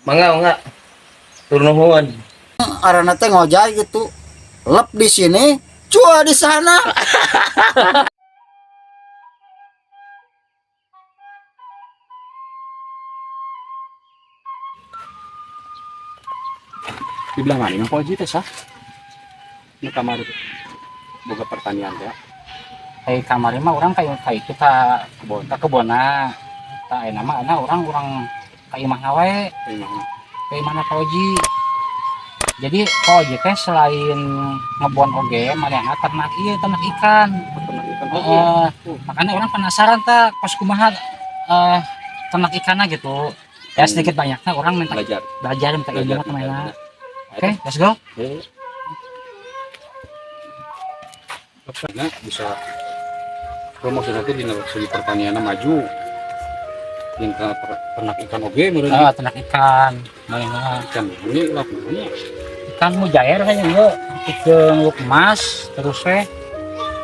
Mangga. Tur nuhun. Arana teh ngojay gitu. Lep di sini, cua di sana. Di belah mana Mang Koji teh sah? Ini kamar boga pertanian teh. Kayak kamari mah orang kayak kita kebona tak enak mah orang kayak mana wae kayak mana Pak Oji. Jadi Pak Oji teh selain ngebon oge manehna ternak ikan. Makanya orang penasaran tak pas kumaha ternak ikannya gitu. Ya sedikit banyaknya orang minta belajar minta ilmu teman-teman. Oke, let's go. Nah, bisa promosi nanti di segi pertanian maju. Yang ternak ikan oge meureun. Ternak ikan, mana Ikan ini lah namanya. ikan mujair kan ya, ikan emas terus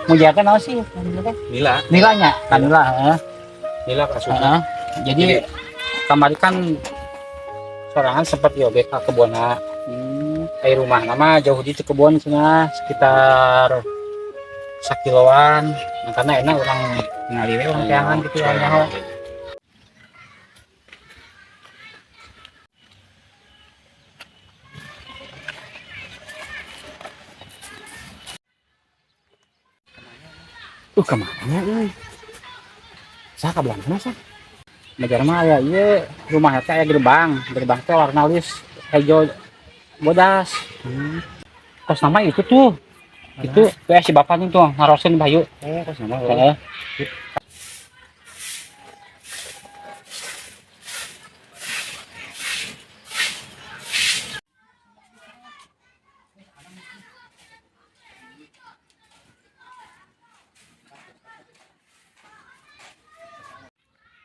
mujair kan apa sih? Nilanya kan Nila kasusnya. Jadi kamari kan sorangan seperti oge ka kebona. Kayak rumah nama jauh di kebun sana sekitar sakiloan. Makanya enak orang ngaliwe orang teangan gitu ya nyaho. Kemana euy? Sah ka belah mana sah? Negara mah ya ieu rumah teh aya gerbang teh warna lis hijau bodas. Kos nama itu tuh. Itu si bapaknya tuh ngarosin Bayu. Kos nama. Heeh.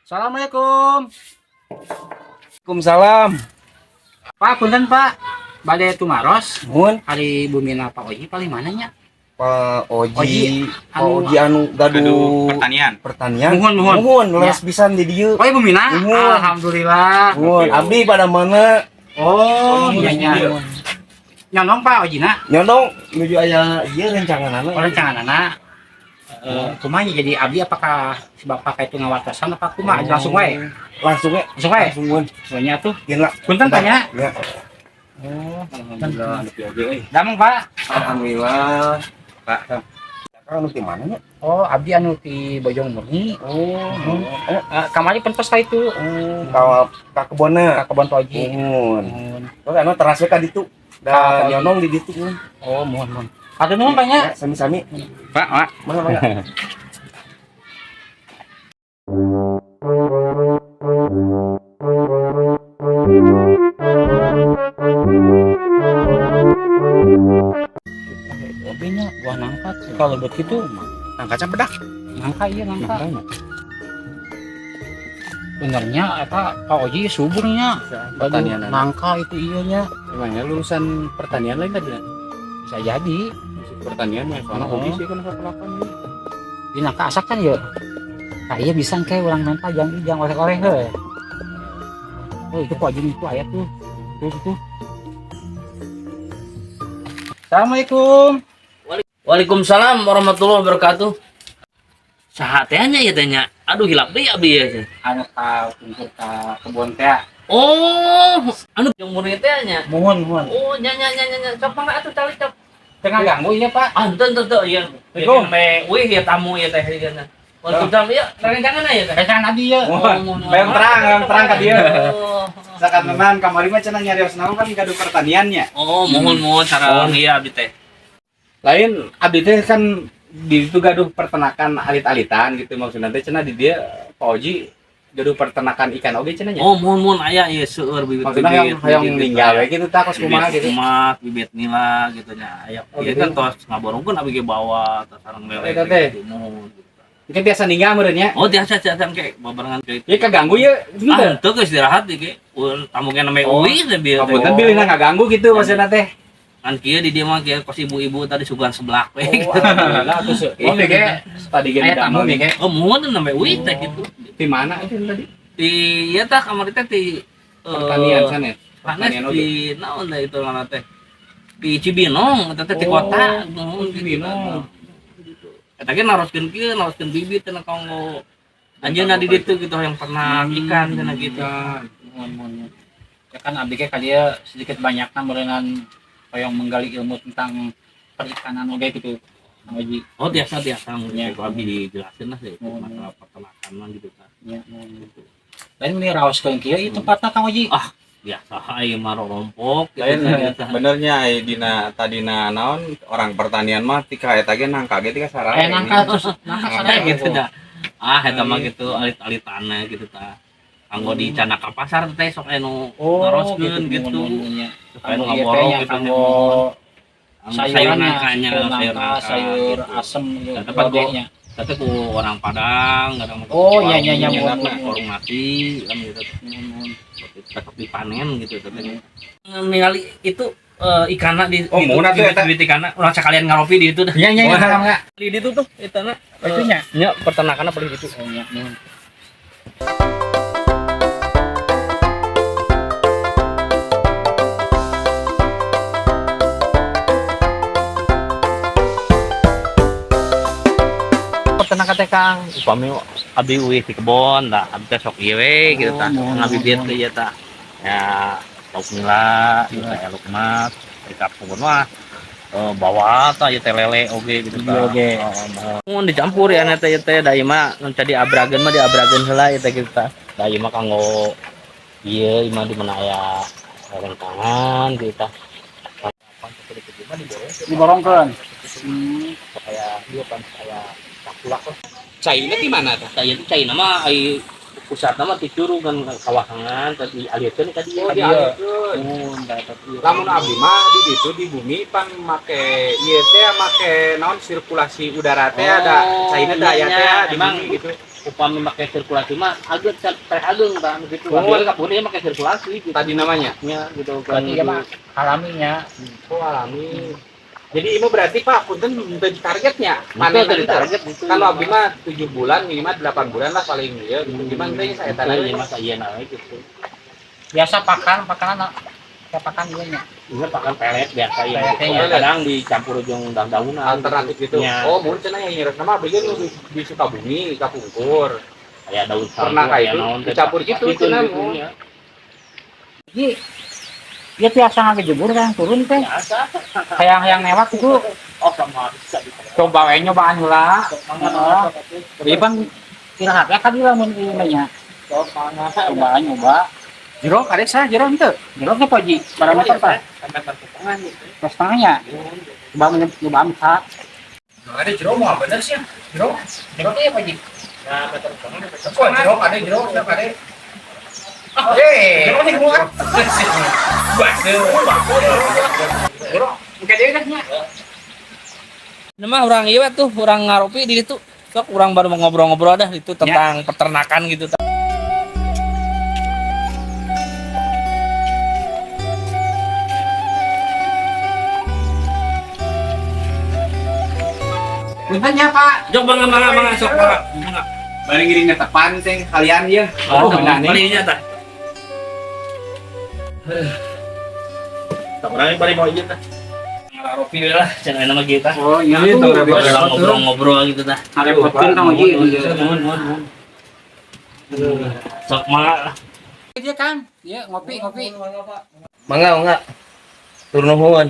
Assalamualaikum. Waalaikumsalam. Pak, punten Pak. Bade tumaros. Nuhun. Hari bumina Pak Oji paling mananya? Pak Oji, Pak anu- Oji anu gaduh pertanian. Nuhun. Leres pisan di dieu. Oh, ibu Mina? Nuhun. Alhamdulillah. Nuhun. Abdi pada mana? Oh, iya. Nyonong Pak Ojina. Nyondong menuju aya ieu rencanganana. Rencangan anak. Kumaha jadi abdi apakah si bapak itu ngawartosan apa kumaha langsung wae? Langsung we. Langsung wae. Soalnya tuh. Yen lah. Punten tanya. Ya. Alhamdulillah. Damang Pak. Alhamdulillah. Pak. Anu di mana nya? Oh, abdi anu ti Bojong Murni. Kamari pentos ka itu. Ka kebonna. Ka kebon Toji. Nuhun. Terus anu teras we ka ditu. Da nyonong di ditu. Oh, mohon. Atur nuhun Pak nya. Sami-sami. Pak. Mangga. Obenya gua nangkat. Kalau begitu Angkat bedak. nangka iya nangka. Benernya apa Pak Oji suburnya. Pertanian. Nangka itu iya nya. Emangnya lulusan pertanian lain tadi? Bisa jadi. Pertanian mah soalnya hobi sih kan kelakuan ini. Di nangka asak kan ya. Nah iya bisa kayak orang nangka jangan oleh-oleh he. Oh itu Pak Oji itu ayat tuh. Tuh. Assalamualaikum. Waalaikumsalam warahmatullahi wabarakatuh. Sahatnya ya tanya. Aduh hilap deh abdi ya. Anu ka untuk ka kebon teh. Oh, anu yang murni teh nya. Mohon. Oh, nya. Cok mangga atuh cali cok. Tengah ganggu iya Pak. Anten tuh iya. Assalamualaikum. Me wih ya tamu ya teh digana. Waalaikumsalam ya. Rencangan ya teh. Rencana abdi ya. Bayang terang ka dieu. Oh, Sakatenan kamari mah cenah nyarios naon kan gaduh pertaniannya. oh mohon sareng ieu abdi teh. Lain abdi teh kan di itu gaduh peternakan alit-alitan gitu maksudnya teh cenah di dia Pak Oji gaduh peternakan ikan oge cenah nya. Oh mohon aya ieu seueur bibit-bibit. Maksudnya hayang ninggal we gitu tah kos kumaha gitu. Kumaha bibit nila gitu nya. Aya ieu kan tos ngaborongkeun abdi ge bawa sareng lele. Eta teh. Mohon. Mungkin biasa ninggal meureun nya. Oh biasa kayak babarengan kayak Ieu kaganggu ye. ah itu ke istirahat ge tamu ge namanya Uwi teh bieu teh. Punten bilihna ngaganggu gitu maksudna teh. Kan kieu di dieu mah kieu kos ibu-ibu tadi sugan sebelah we. Alhamdulillah atuh ini ge tadi ge Tamu nih kayak. Oh mohon namanya Uwi teh gitu. di mana itu tadi? Di ieu tah kamar teh di pertanian sana. Panas Pertanian oge. di naon da itu ngaran teh. Di Cibinong eta teh di kota. Cibinong. Eta ge naroskeun kieu, naroskeun bibit cenah kanggo anjeunna di ditu gitu yang pernah ikan cenah gitu. Mun ya kan abdi ge ka dia sedikit banyakna meureunnan hoyong menggali ilmu tentang perikanan oge gitu. Kang Oji. Oh biasa mun Ya. itu abdi dijelaskeun lah itu Oh. masalah peternakan mah gitu kan. Ya. Lain ini raoskeun kieu ieu tempatna Kang Oji. Biasa aya mah rompok Lain gitu. benernya dina tadina naon orang pertanian mah tika eta ge nangka ge tika saraya. Nangka terus nangka Ada sana gitu dah. Eta mah gitu alit-alitanna gitu tah. Kanggo di Canaka Pasar teh sok anu naroskeun gitu. Supaya nu ngaborok gitu kanggo sayur nangkanya, nangka, sayur asem Nah, gitu. tempat gua- Lodehnya. Tapi ku orang Padang, kadang Oh, iya, iya, iya, warung mati kan gitu. Tetap dipanen gitu tapi. Ningali itu ikanna di Oh, mun atuh eta. di ikanna urang sekalian ngaropi di itu dah. Iya, iya, iya, enggak. Di itu tuh itana Itunya. nya peternakanna paling gitu. Oh, iya, iya. Peternakan teh Kang, upami abdi uih di kebon tah, abdi teh sok ieu we gitu tah. Ngabibit teh ieu tah. Ya lauk nila, ieu teh lauk emas, di kampung mah bawa tah ieu teh lele oge gitu tah. Oge. Mun dicampur ya teh ieu teh da ieu mah ngan tadi abrageun mah diabrageun heula ieu teh gitu tah. Da ieu mah kanggo ieu mah di mana aya rentangan gitu tah. Diborongkeun. Supaya dia kan supaya cakulak lah. Cairnya di mana tah? Saya itu China mah ai pusat nama ti Curug kan kawahangan tadi aliekeun ka dieu. Oh, dialikeun. Lamun abdi mah di ditu di bumi pan make ieu teh make naon sirkulasi udara teh ada cairnya teh aya teh di bumi gitu. Upami make sirkulasi mah agak teh ageng kan gitu. Oh. Dia kapune make sirkulasi gitu. Tadi namanya. Nya gitu kan. Berarti ya mah alaminya. Oh, alami. Jadi ini berarti Pak punten teu targetnya. Mana Panen dari target itu. kalau abdi mah 7 bulan minimal 8 bulan lah paling ya. Gimana teh saya Tanah tanya. ieu mah sayeuna we gitu. Biasa pakanan kayak pakan ieu nya. Ini pakan pelet biasa ya. Peletnya. Kadang dicampur jeung daun-daunan. Alternatif gitu. Ya. Oh, mungkin cenah yang nyirat nama abdi kan di Sukabumi, Kapungkur. Kayak daun sagu. Pernah kayak aya itu? naon teh. Dicampur gitu, cenah, mau. ya. Jadi dia biasa ngejebur kan turun teh. Biasa. Hayang-hayang lewat itu Oh, sama bisa bisa. coba we nyobaan heula. Heeh. Iban istirahat ya kan dia mun ieu nya. Coba nyoba. Jero kadek sah jero henteu. Jero teh poji barang meter tah. Sampai pertengahan gitu. Setengahnya. Coba nyoba amsa. Ada jero mau bener sih. Jero. Jero teh poji. Nah, meter pertengahan. Oh, jero ada jero, siapa ada? Jero nih muat. Jero mungkin dia dah nya. Ini mah orang iya tuh, orang ngaropi di situ. Sok orang baru mau ngobrol-ngobrol dah itu tentang peternakan gitu. Puntennya Pak. Jok bangga sok bangga. Bari ngiring tepan teh kalian ya. Oh, benar nih. balinya tah. Tak berani bari mau iya tah. Ngaropi we lah, cenah nama kita. Oh iya tuh, tuh. Orang ngobrol-ngobrol gitu tah. Repotin Kang Oji. Sok mah. Dia Kang, dia ngopi. Mangga. Turun nuhun.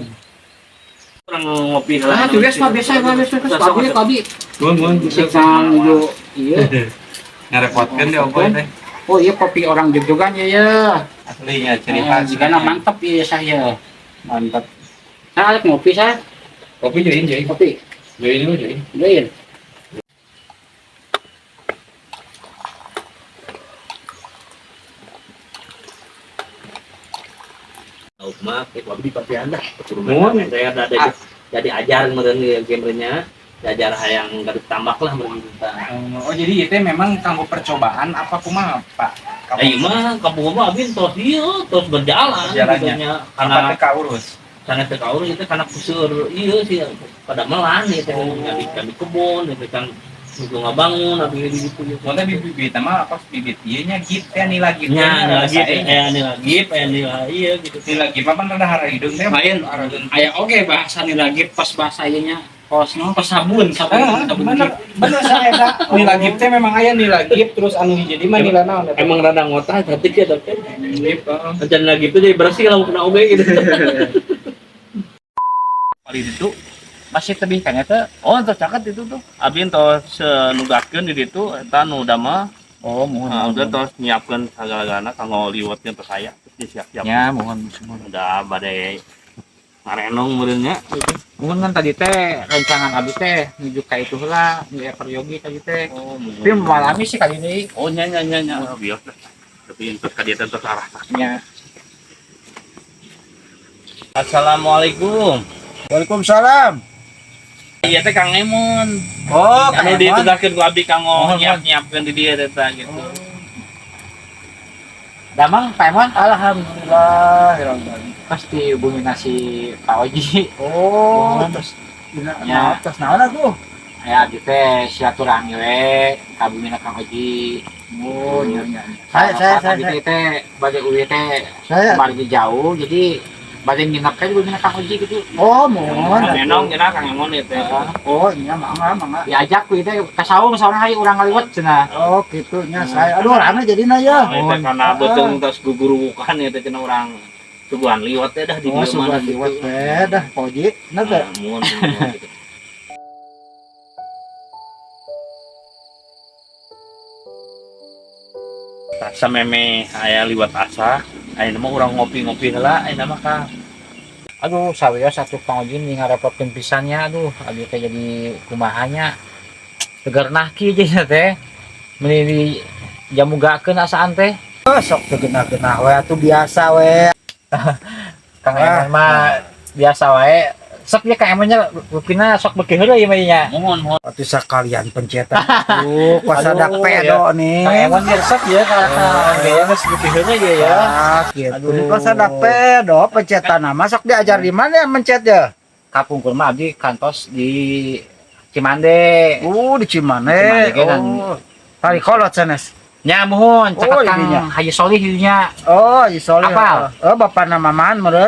Orang ngopi Ah, tulis mah biasa kabi. Mun. Kang yo iya. Ngarepotkeun deh opo teh. Oh iya kopi orang Jogjogan ya. Aslinya ciri khas. Jika mantap ya saya. Mantap. Saya ada ngopi saya. Kopi join. Kopi. Join. Join. Tahu mah kita abdi tapi anda. Mun. Saya ada jadi ajaran meureun gamenya. Diajar hayang gaduh tambah lah meureun kita. Oh jadi itu memang kanggo percobaan apa kumaha Pak? Ayo mah kampung mah abin terus berjalan Jalannya. gitu nya. Apa Karena teh kaurus? karena teu kaurus itu karena kuseur ieu sih pada melan itu kan di kebun itu kan Itu ngabangun abi di ditu. Soalnya bibit mah pas bibit ieu nya git teh nila git. Nya lagi aya nila iya gitu. Nila git mah pan rada harahideung teh. Lain aya oge bahasa nih lagi pas bahasa ieu nya pos non pas sabun Bener saya eta. Nila git teh memang aya nila git terus anu hiji di mah nila naon eta. Emang rada ngotah tapi dia tapi acan lagi itu jadi bersih lamun kena obe gitu. Paling itu masih tebih kan eta. oh entos caket itu tuh. Abi entos nugaskeun di ditu eta nu da mah. Oh mohon Udah terus nyiapkeun sagala-galana kanggo liwatkeun ke saya. Terus disiap-siap. ya mohon Udah badai ngarenong meureun nya. mohon kan tadi teh rancangan abi teh menuju ka itu heula nu Ekoryogi tadi teh. Oh, Tapi malami sih kali ini. oh nya. Bios dah. Tapi entos ka dieu teh entos arah. Ya. Assalamualaikum. Waalaikumsalam. Iya teh Kang Emon. Oh, Anu ditugaskeun ku abdi kanggo nyiap-nyiapkeun di dieu teh gitu. Damang Pak Emon alhamdulillah. pasti hubungi nasi Pak Oji. Oh, Terus ya, atas naon atuh? ya abdi teh silaturahmi we kabumina Kang Oji. Oh, iya. Saya teh bade uwi teh Saya. margi jauh jadi bade nginep teh di Kang Oji gitu. Oh, mohon. Menong cenah Kang Emon ieu teh. Oh, iya mangga. Diajak kuwi teh ka saung saurang hayu urang ngaliwat cenah. Oh, gitunya saya. Aduh, rame jadinya ya. Oh, teh kana beuteung tos gugurukan ieu teh cenah urang suguhan liwat teh dah di Oh, dieu sudah mah. liwat teh dah, Poji. Naga. Mun. Rasa meme aya liwat asa, aya mah urang ngopi-ngopi heula, aya mah Kang. Aduh, saweya satu Kang Oji nih ngarepotkeun pisannya. Aduh, abi teh jadi kumahanya. Tegar naki aja teh. Meni di jamu gakeun asaan teh. Oh, sok teu genah-genah we atuh biasa we. Kang Emon mah biasa wae. Sok ya Kang Emonnya rupina sok beuki heula ieu mah nya. Mohon. Atuh sekalian pencetan. Pasadak Aduh, pedo nih. Kang Emon nya sok ya Kang gaya geus beuki heula ya ya. Ah, gitu. Aduh. Pasadak pedo pencetan nama sok diajar di mana ya mencet ya? Kapungkur mah abdi kantos di Cimande. Di Cimane. Cimande kan. Oh. Tari kolot sanes. Nya mohon Oh, caket Kang ininya. Haji Solih dinya. Oh, Haji Solih. Apal? Oh, bapak nama man meureun.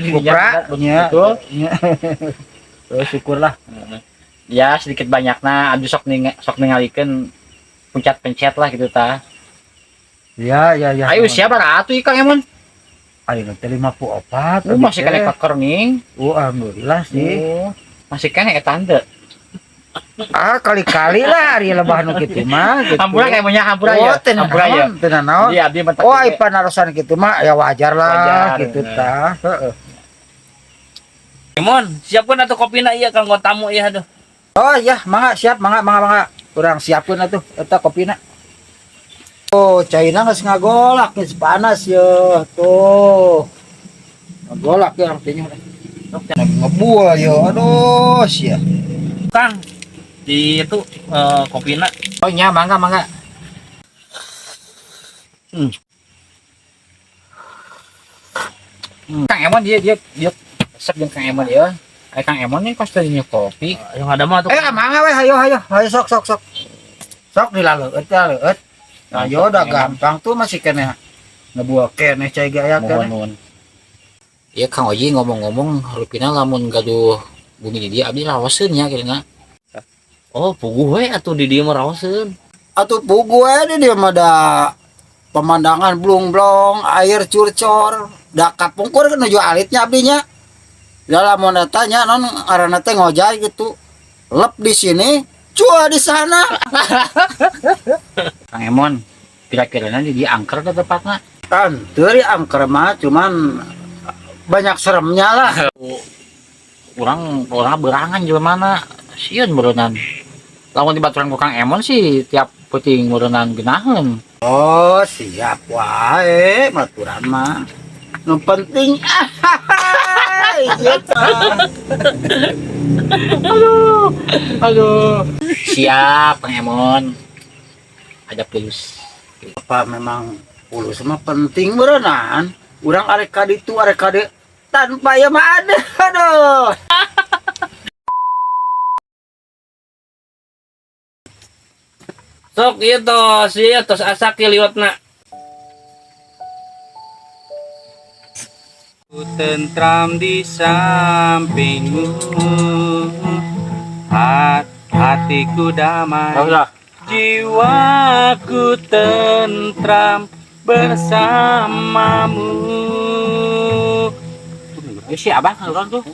Kupra. Betul. Oh, syukurlah. Ya sedikit banyakna abdi sok ningalikeun pencet lah gitu ta. Ya. Ayo siapa atuh Kang Emon? Ayo nanti 54. Masih kena keker ning. Alhamdulillah sih. Masih kena eta henteu. Kali-kali lah ari lebah nu kitu mah gitu. Hampura kayak punya hampura ya. Hampura ya. Teu naon. Iya abdi mah Oh, ai panarosan kitu mah ya wajar lah Wajar. gitu tah. Heeh. Emon, siapkeun atuh kopina ieu kanggo tamu ieu aduh. Oh iya, mangga siap, mangga. Urang siapkeun atuh eta kopina. Oh, caina geus ngagolak geus panas ya. Tuh. Ngagolak ya artinya. Ngebual ya. Aduh, sia. Kang, di itu kopina. Oh nya mangga. Kang Emon dia resep jeung Kang Emon ya. Kang Emon nih kos tadinya kopi. Yang ada mah tuh. Mangga we, hayo. Hayo sok. Sok dilaleueut ya leueut. Ayo udah gampang tuh masih kena ngebual keneh cai gaya keneh. Mohon. Ya Kang Oji ngomong-ngomong rupina lamun gaduh bumi di dia abdi lawaseun nya kira. Oh, puguh we atuh di dieu mah raoseun. Atuh pugu we di dieu mah da pemandangan blung-blung, air curcor, da kapungkur nuju alitnya abdinya. Da lamun eta nya non ngaranna teh ngojay gitu. Lep di sini, cua di sana. Kang Emon kira-kira di dia angker ke tepatna. Kan teu angker mah cuman banyak seremnya lah. Orang berangan juga mana sieun berenang. Lamun di baturan ku Kang Emon sih tiap peuting berenang geunaheun. Oh, siap wae baturan mah. Nu penting iya tah. Aduh. Siap Kang Emon. Ada plus. Apa memang pulus mah penting berenang. Urang arek ka ditu arek ka dieu tanpa ya mah ada. Aduh. Sok ieu tos asak ieu liwatna. Ku tentram di sampingmu, hatiku damai, jiwaku tentram bersamamu. Ya si abah orang tuh.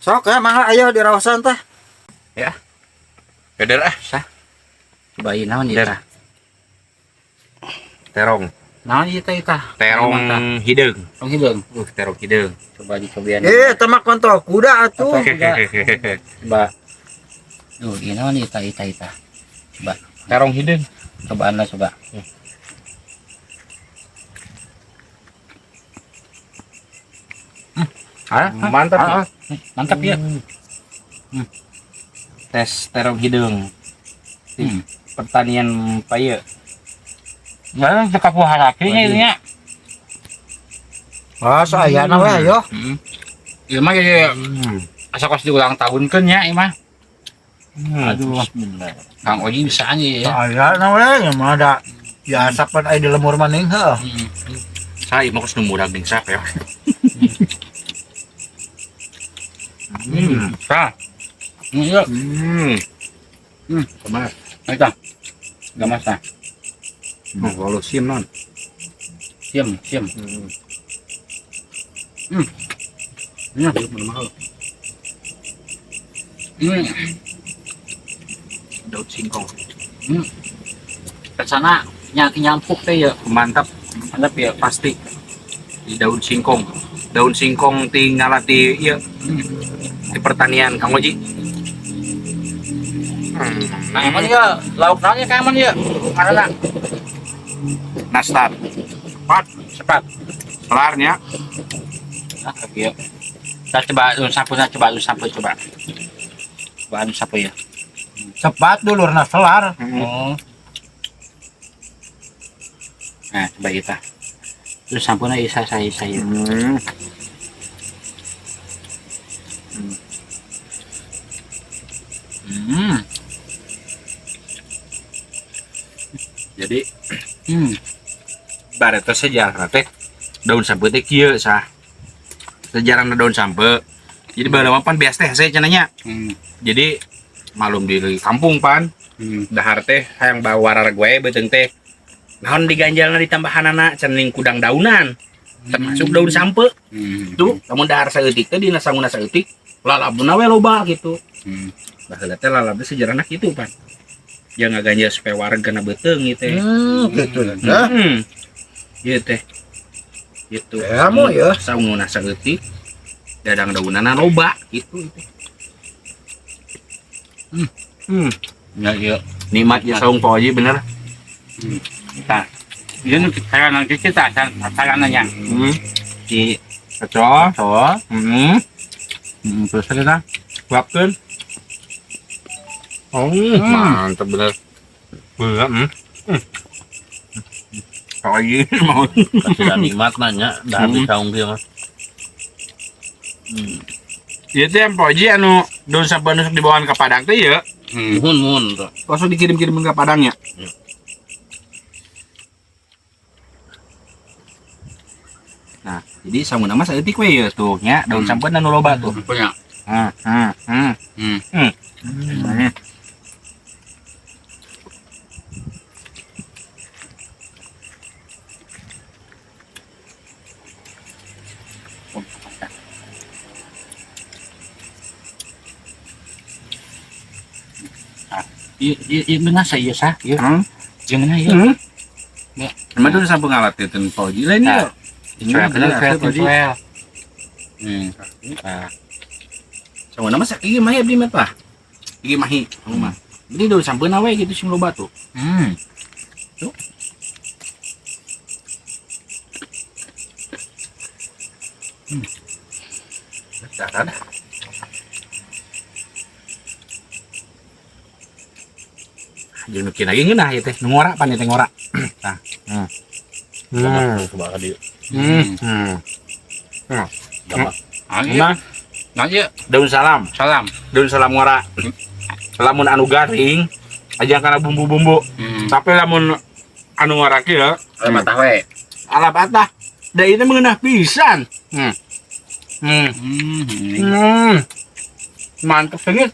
Sok ya mangga ayo diraosan teh. Keder Cobain naon ieu tah? terong Naon ieu teh tah? terong hideung. Tong hideung. Terong hideung. Coba dicobain. Temak kontol kuda atuh. Coba. Duh, ieu naon ieu tah Coba. Terong hideung. Cobaan lah coba. Mantap. Mantap ya. Tes terong hideung. Pertanian paye. Ya, cekap harapinya ini nya. Sayana we ayo. Ieu mah ya asa kos diulang tahunkeun nya ieu mah. Aduh. Kang Oji bisa aja ya. Sayana we mah ada biasa pan aya di lemur maning heuh. Saya mau kesemu murah ding sak ya. Tah. Iya. Kemana? Ayo. Enggak masalah. Oh, kalau sim non. Siam. Ya, belum mahal. Daun singkong. Kesana nyampuk teh ya. Mantap ya pasti. Di daun singkong. Daun singkong tinggal di iya. Di pertanian Kang Oji. Nah, emang ya lauk naonnya kayak emang ya. Karena Nastar. cepat. Selarnya. Nah, iya. Kita coba sapu. Coba sapu ya. Cepat dulurna selar. Oh. Nah, coba kita. Terus sampuna saya. Jadi baret teh sejarah teh daun sampe teh kieu sah. Sejarahna daun sampe. Jadi baheula pan beas teh saya cenanya. Jadi malum di kampung pan. Dahar teh hayang bawa warar gue beuteung teh. Naon diganjalna ditambahanana cenning kudang daunan. Termasuk daun sampe. Tuh, lamun dahar saeutik teh dina sanguna saeutik lalabuna we loba gitu. Baheula teh lalab sejarahna kitu pan. Yang ngaganjal supaya wargana beuteung gitu. Gitu dah. Ieu teh. Gitu. Ya mau ya. Sanguna saeutik dadang daunana loba gitu. Ya, iya. Nikmat ya saung Pak Haji bener. Nah, ini cara nanti kita cara nanya. Di cocok. Terus kita Buapkeun. Mantap bener. Pak Haji mau Sudah nikmat nanya dah habis saung kieu mah. ieu teh Pak Haji anu daun saban nusuk dibawakan ka Padang teh ya. Mun tuh. Langsung dikirim-kirim ke Padangnya. Nah, jadi samun nama saeutik we ya tuh nya daun sampeun anu loba tuh. punya. Iya benar saya sah. Iya. Jangan ya. Emang tuh sampai ngalat itu Pak Haji lain ya. Well. Samun nama sakit mah abdi mah tah. Iki mahi mah. Jadi daun sampeun we gitu sing loba tuh. Tuh. Dah. Jeung nu kieu lagi ngeunah ieu teh, nu ngora pan ieu teh ngora. Tah. Coba ka dieu. Nah, daun salam. Daun salam ngora. Lamun anu garing aja kana bumbu-bumbu. Tapi lamun anu ngora kieu Ada mata we. ala patah. Da ieu meunah pisan. Mantep banget.